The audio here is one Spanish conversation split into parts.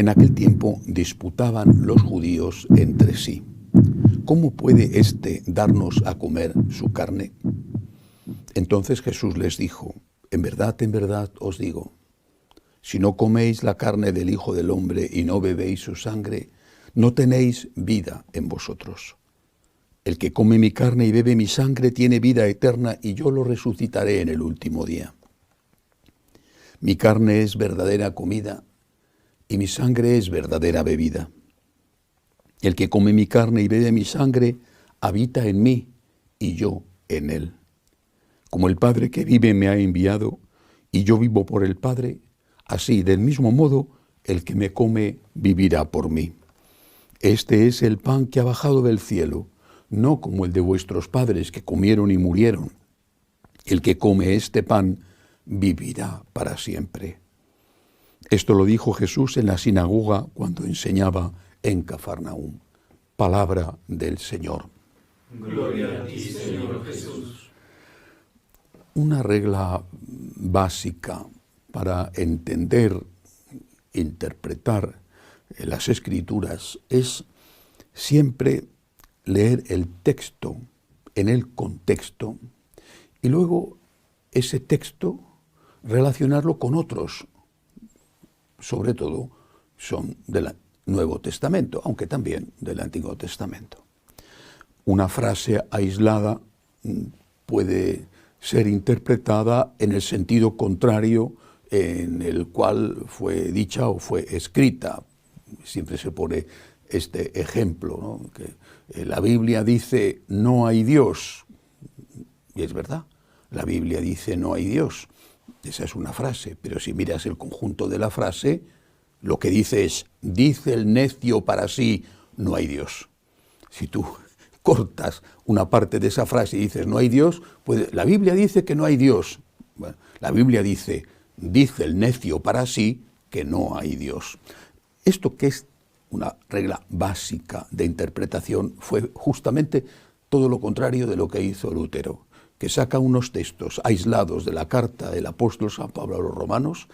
En aquel tiempo disputaban los judíos entre sí: ¿cómo puede éste darnos a comer su carne? Entonces Jesús les dijo: en verdad os digo, si no coméis la carne del Hijo del Hombre y no bebéis su sangre, no tenéis vida en vosotros. El que come mi carne y bebe mi sangre tiene vida eterna, y yo lo resucitaré en el último día. Mi carne es verdadera comida, y mi sangre es verdadera bebida. El que come mi carne y bebe mi sangre, habita en mí, y yo en él. Como el Padre que vive me ha enviado, y yo vivo por el Padre, así, del mismo modo, el que me come vivirá por mí. Este es el pan que ha bajado del cielo, no como el de vuestros padres que comieron y murieron. El que come este pan vivirá para siempre. Esto lo dijo Jesús en la sinagoga cuando enseñaba en Cafarnaúm. Palabra del Señor. Gloria a ti, Señor Jesús. Una regla básica para entender, interpretar las Escrituras es siempre leer el texto en el contexto y luego ese texto relacionarlo con otros, sobre todo son del Nuevo Testamento, aunque también del Antiguo Testamento. Una frase aislada puede ser interpretada en el sentido contrario en el cual fue dicha o fue escrita. Siempre se pone este ejemplo, ¿no? Que la Biblia dice no hay Dios, y es verdad, la Biblia dice no hay Dios. Esa es una frase, pero si miras el conjunto de la frase, lo que dice es: dice el necio para sí, no hay Dios. Si tú cortas una parte de esa frase y dices no hay Dios, pues la Biblia dice que no hay Dios. Bueno, la Biblia dice el necio para sí que no hay Dios. Esto, que es una regla básica de interpretación, fue justamente todo lo contrario de lo que hizo Lutero, que saca unos textos aislados de la carta del apóstol San Pablo a los romanos,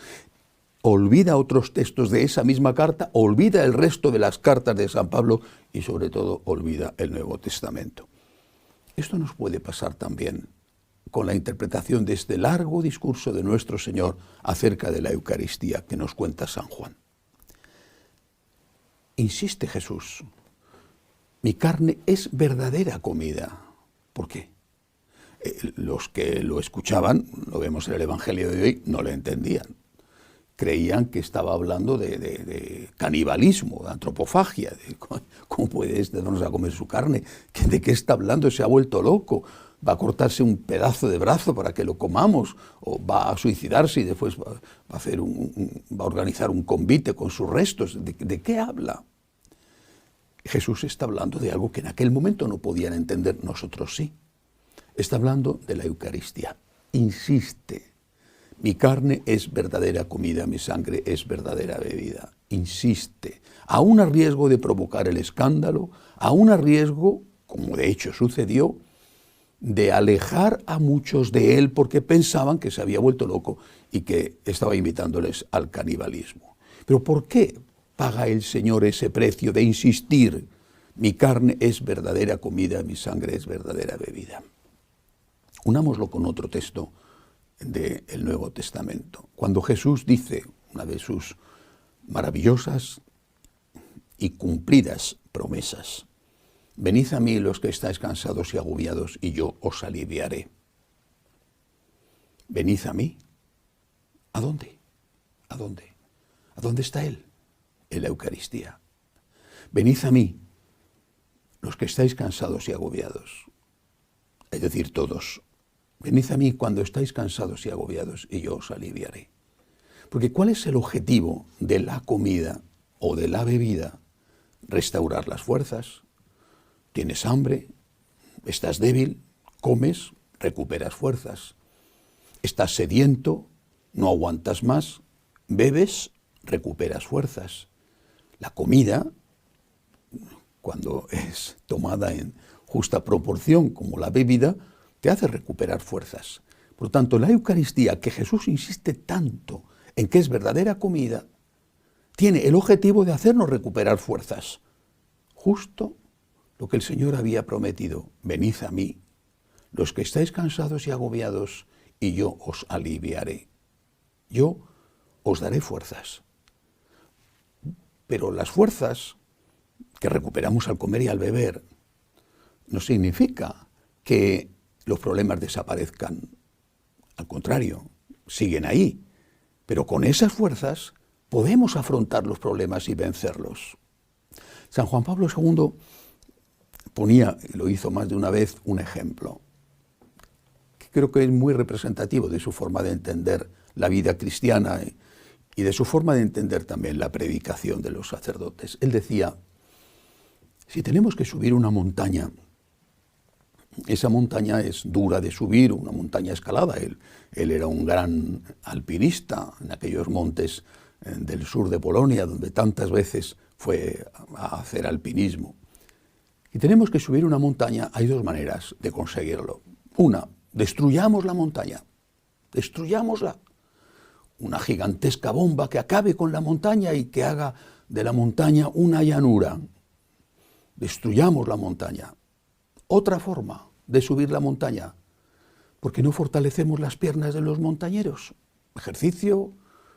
olvida otros textos de esa misma carta, olvida el resto de las cartas de San Pablo y sobre todo olvida el Nuevo Testamento. Esto nos puede pasar también con la interpretación de este largo discurso de nuestro Señor acerca de la Eucaristía que nos cuenta San Juan. Insiste Jesús: mi carne es verdadera comida. ¿Por qué? Los que lo escuchaban, lo vemos en el Evangelio de hoy, no lo entendían. Creían que estaba hablando de canibalismo, de antropofagia. ¿Cómo puede este darnos a comer su carne? ¿De qué está hablando? Se ha vuelto loco. ¿Va a cortarse un pedazo de brazo para que lo comamos? ¿O va a suicidarse y después va a organizar un convite con sus restos? ¿De qué habla? Jesús está hablando de algo que en aquel momento no podían entender, nosotros sí. Está hablando de la Eucaristía. Insiste: mi carne es verdadera comida, mi sangre es verdadera bebida. Insiste, aún a riesgo de provocar el escándalo, aún a riesgo, como de hecho sucedió, de alejar a muchos de él porque pensaban que se había vuelto loco y que estaba invitándoles al canibalismo. Pero ¿por qué paga el Señor ese precio de insistir? Mi carne es verdadera comida, mi sangre es verdadera bebida. Unámoslo con otro texto del Nuevo Testamento. Cuando Jesús dice, una de sus maravillosas y cumplidas promesas: venid a mí los que estáis cansados y agobiados, y yo os aliviaré. Venid a mí. ¿A dónde? ¿A dónde? ¿A dónde está Él? En la Eucaristía. Venid a mí los que estáis cansados y agobiados. Es decir, todos. Venid a mí cuando estáis cansados y agobiados, y yo os aliviaré. Porque ¿cuál es el objetivo de la comida o de la bebida? Restaurar las fuerzas. Tienes hambre, estás débil, comes, recuperas fuerzas. Estás sediento, no aguantas más, bebes, recuperas fuerzas. La comida, cuando es tomada en justa proporción como la bebida, te hace recuperar fuerzas. Por lo tanto, la Eucaristía, que Jesús insiste tanto en que es verdadera comida, tiene el objetivo de hacernos recuperar fuerzas. Justo lo que el Señor había prometido. Venid a mí, los que estáis cansados y agobiados, y yo os aliviaré. Yo os daré fuerzas. Pero las fuerzas que recuperamos al comer y al beber no significa que los problemas desaparezcan. Al contrario, siguen ahí. Pero con esas fuerzas podemos afrontar los problemas y vencerlos. San Juan Pablo II ponía, y lo hizo más de una vez, un ejemplo que creo que es muy representativo de su forma de entender la vida cristiana y de su forma de entender también la predicación de los sacerdotes. Él decía, si tenemos que subir una montaña, esa montaña es dura de subir, una montaña escalada. Él era un gran alpinista en aquellos montes del sur de Polonia, donde tantas veces fue a hacer alpinismo. Y tenemos que subir una montaña, hay dos maneras de conseguirlo. Una, destruyamos la montaña, destruyámosla. Una gigantesca bomba que acabe con la montaña y que haga de la montaña una llanura. Destruyamos la montaña. Otra forma de subir la montaña, porque no fortalecemos las piernas de los montañeros. Ejercicio,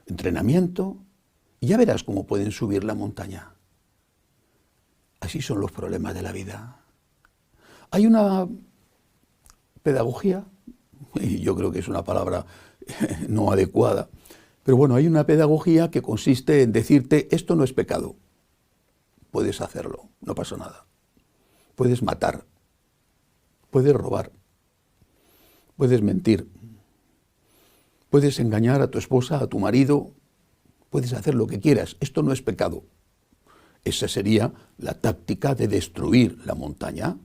entrenamiento, y ya verás cómo pueden subir la montaña. Así son los problemas de la vida. Hay una pedagogía, y yo creo que es una palabra no adecuada, pero bueno, hay una pedagogía que consiste en decirte, esto no es pecado, puedes hacerlo, no pasa nada. Puedes matar, puedes robar, puedes mentir, puedes engañar a tu esposa, a tu marido, puedes hacer lo que quieras, esto no es pecado. Esa sería la táctica de destruir la montaña.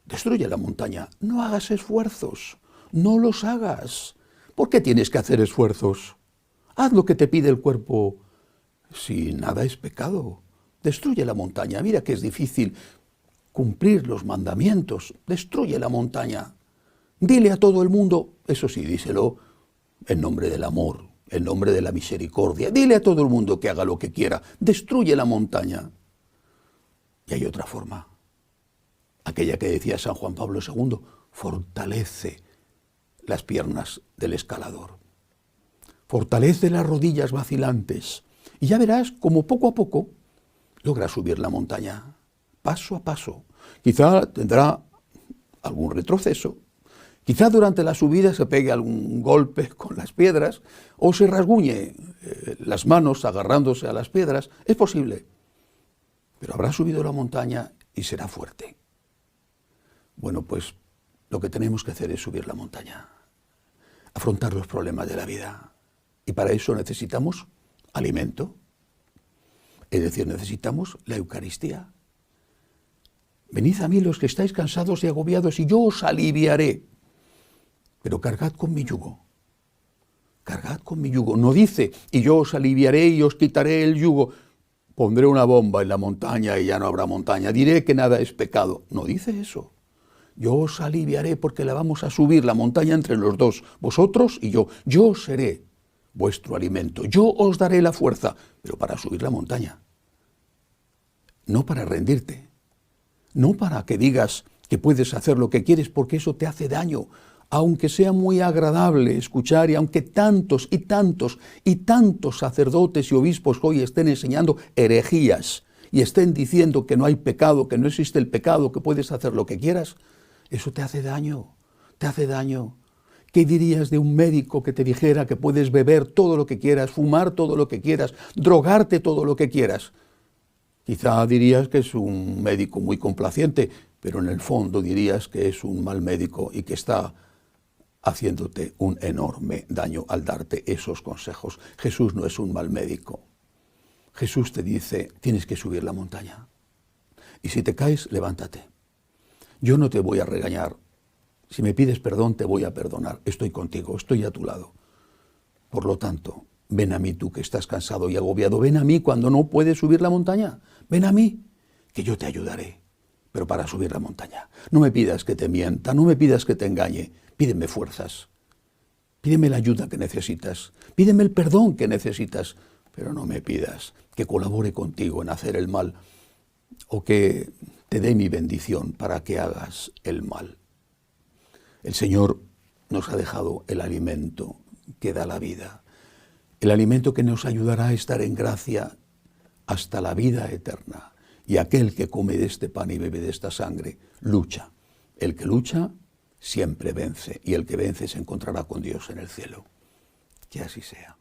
Destruye la montaña, no hagas esfuerzos, no los hagas. ¿Por qué tienes que hacer esfuerzos? Haz lo que te pide el cuerpo. Si nada es pecado, destruye la montaña. Mira que es difícil cumplir los mandamientos, destruye la montaña. Dile a todo el mundo, eso sí, díselo en nombre del amor, en nombre de la misericordia. Dile a todo el mundo que haga lo que quiera, destruye la montaña. Y hay otra forma, aquella que decía San Juan Pablo II, fortalece las piernas del escalador. Fortalece las rodillas vacilantes. Y ya verás cómo poco a poco logra subir la montaña, paso a paso. Quizá tendrá algún retroceso, quizá durante la subida se pegue algún golpe con las piedras o se rasguñe las manos agarrándose a las piedras, es posible. Pero habrá subido la montaña y será fuerte. Bueno, pues lo que tenemos que hacer es subir la montaña, afrontar los problemas de la vida. Y para eso necesitamos alimento, es decir, necesitamos la Eucaristía. Venid a mí los que estáis cansados y agobiados y yo os aliviaré. Pero cargad con mi yugo. Cargad con mi yugo. No dice, y yo os aliviaré y os quitaré el yugo. Pondré una bomba en la montaña y ya no habrá montaña. Diré que nada es pecado. No dice eso. Yo os aliviaré porque la vamos a subir la montaña entre los dos, vosotros y yo. Yo seré vuestro alimento. Yo os daré la fuerza, pero para subir la montaña. No para rendirte. No para que digas que puedes hacer lo que quieres porque eso te hace daño, aunque sea muy agradable escuchar y aunque tantos y tantos y tantos sacerdotes y obispos hoy estén enseñando herejías y estén diciendo que no hay pecado, que no existe el pecado, que puedes hacer lo que quieras, eso te hace daño, te hace daño. ¿Qué dirías de un médico que te dijera que puedes beber todo lo que quieras, fumar todo lo que quieras, drogarte todo lo que quieras? Quizá dirías que es un médico muy complaciente, pero en el fondo dirías que es un mal médico y que está haciéndote un enorme daño al darte esos consejos. Jesús no es un mal médico. Jesús te dice, tienes que subir la montaña. Y si te caes, levántate. Yo no te voy a regañar. Si me pides perdón, te voy a perdonar. Estoy contigo, estoy a tu lado. Por lo tanto, ven a mí tú que estás cansado y agobiado. Ven a mí cuando no puedes subir la montaña. Ven a mí, que yo te ayudaré. Pero para subir la montaña. No me pidas que te mienta, no me pidas que te engañe. Pídeme fuerzas. Pídeme la ayuda que necesitas. Pídeme el perdón que necesitas. pero no me pidas que colabore contigo en hacer el mal o que te dé mi bendición para que hagas el mal. El Señor nos ha dejado el alimento que da la vida, el alimento que nos ayudará a estar en gracia hasta la vida eterna. Y aquel que come de este pan y bebe de esta sangre, lucha. El que lucha siempre vence, y el que vence se encontrará con Dios en el cielo. Que así sea.